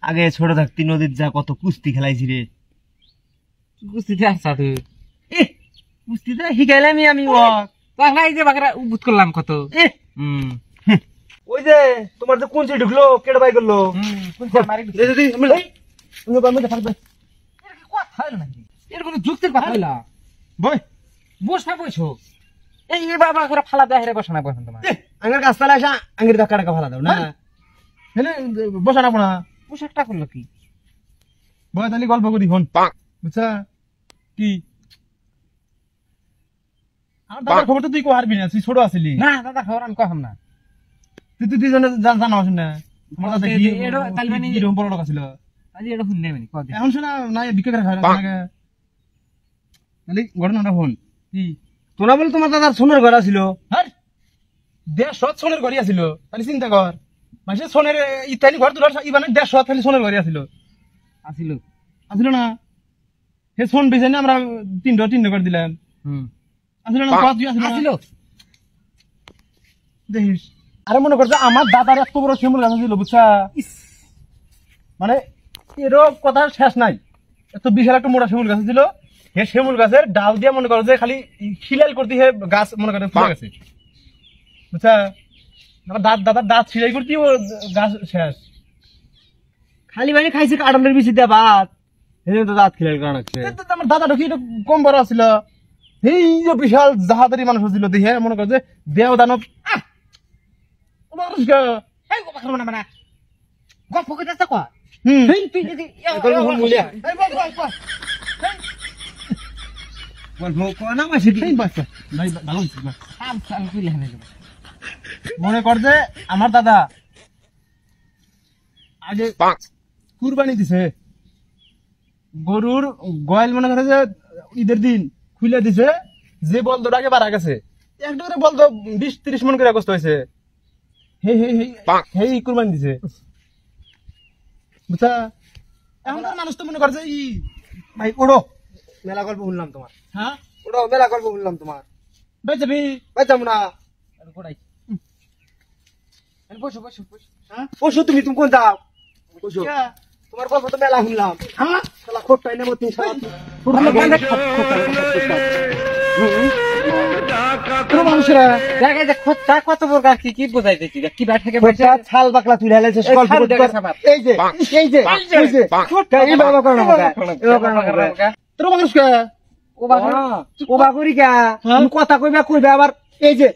আগে ছোট থাকতি নদীর যা কত কুস্তি খেলাইছি রে। কুস্তিতে আসছা তুই? কুস্তিতে শিখাইলামই আমি। এই যে বাগরা উবুত করলাম কত। ওই যে তোমার যে কোন ঢুকলো কেটে বাই করলো এর কোনো যুক্তির কথা হইলা বসা বসো। এই বাবা করে ফালা দেয় রে, বসা না বসেন তোমার আঙ্গের গাছতলা আসা আঙ্গের ধাক্কা টাকা ফালা দাও না, বসা রাখবো না। পোশাকটা করলো কি বয় তাহলে গল্প করি ফোন বুঝছা কি আমার দাদার খবর তো তুই কো হারবি না, তুই ছোট আছিলি না। দাদা খবর আমি কম না। তুই তুই দুজনে জানা আসেন না আমার দাদা কি এরকম বড় লোক ছিল। এটা শুনলে মানে এখন শোনা না বিক্রি করে খাই তাহলে ঘটনাটা ফোন কি তোরা বলে তোমার দাদার সোনের ঘর ছিল। হ্যাঁ দেড় শত সোনের ঘরই আছিল। তাহলে চিন্তা কর মাসে সোনের ইত্যাদি ঘর তোলার ইবানে দেড় শত খালি সোনের ঘরই আছিল। আসিল না সে সোন বেছে না আমরা তিনটে করে দিলাম। আসিল না তুই আসিল দেখিস। আরে মনে করছে আমার দাদার এত বড় শিমুল গাছ ছিল বুঝছা, মানে এরকম কথা শেষ নাই। এত বিশাল একটা মোটা শিমুল গাছ ছিল। হে শিমুল গাছের ডাল দিয়ে মনে করো যে খালি খিলাল করতে হে গাছ মনে করে ফুলে গেছে বুঝছা। আমার দাদার দাঁত ছিড়াই করতে ও গাছ শেষ। খালি মানে খাইছে কাটলের বেশি দেয়া ভাত, এই জন্য তো দাঁত খিলাল করা লাগছে। আমার দাদাটা কি কম বড় ছিল? এই যে বিশাল জাহাদারি মানুষ ছিল দেখে মনে করো যে দেও দানব গল্প করতে কয় মনে কর যে আমার দাদা আগে কুরবানি দিছে গরুর গয়াল, মনে করে যে ঈদের দিন খুলে দিছে। যে বলদটা আগে বাড়া গেছে একটা করে বলতো 20-30 মন করে কষ্ট হয়েছে। হে কুরবানি দিছে বুঝছা। এখন মানুষ তো মনে করছে ই ভাই ওড়ো মেলা গল্প শুনলাম তোমার। হ্যাঁ ওড়ো মেলা গল্প শুনলাম তোমার। বেচাবি বেচাবো না বসো তুমি কোন যাও বসো। তোমার গল্প তো মেলা শুনলাম। হ্যাঁ খোটটাই নেবো তুমি কত প্রকার কি কি বোঝাইতেছি কি ব্যাটাকে ছাল বাকলা তুই ঢালাইছিস এই যে এই যে এই বাবা করো তোর মানুষ কে ও বাগুরি কে কথা কইবা কইবা আবার এই যে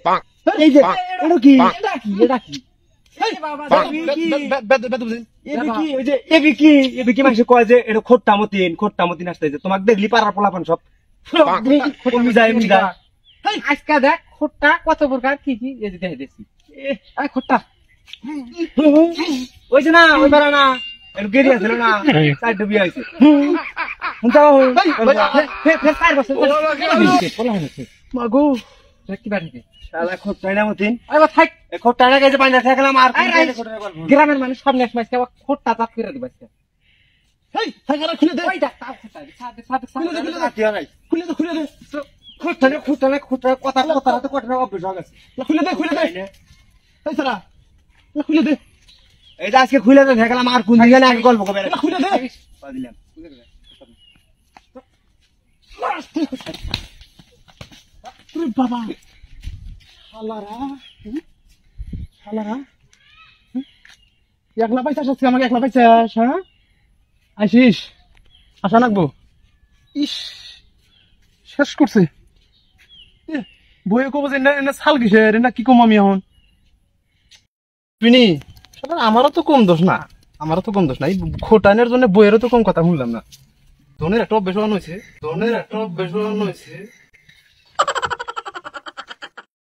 এটা কি এটা কি কয় যে এটা খোট্টা মতিন আসতেছে। তোমাকে দেখলি পাড়ার পোলাপান সব আজকা দেখ খোট্টা কত প্রকার কি কি দেখছি খোট্টা ওই যে না ওই বেড়া না গেরি আছে না 4 ডুবি আছে মাগো কি বাড়ি গ্রামের মানুষ সব নেশ মাছ খোট্টা চাপ করে দিবা এটা আজকে খুলে দে দেখলাম আর কোন দিকে আগে গল্প করবে খুলে দে দিলাম বাবা শালারা একলা পাইছাস আজকে আমাকে একলা পাইছাস। হ্যাঁ আইসিস আসা লাগবো। ইস শেষ করছে বইয়ে কব যে ছাল কিসের না কি কম আমি এখন আমারও তো কম দোষ না, আমারও তো কম দোষ না। এই খোটানের জন্য বইয়েরও তো কম কথা শুনলাম না। ধনের একটা অভ্যাস হয়েছে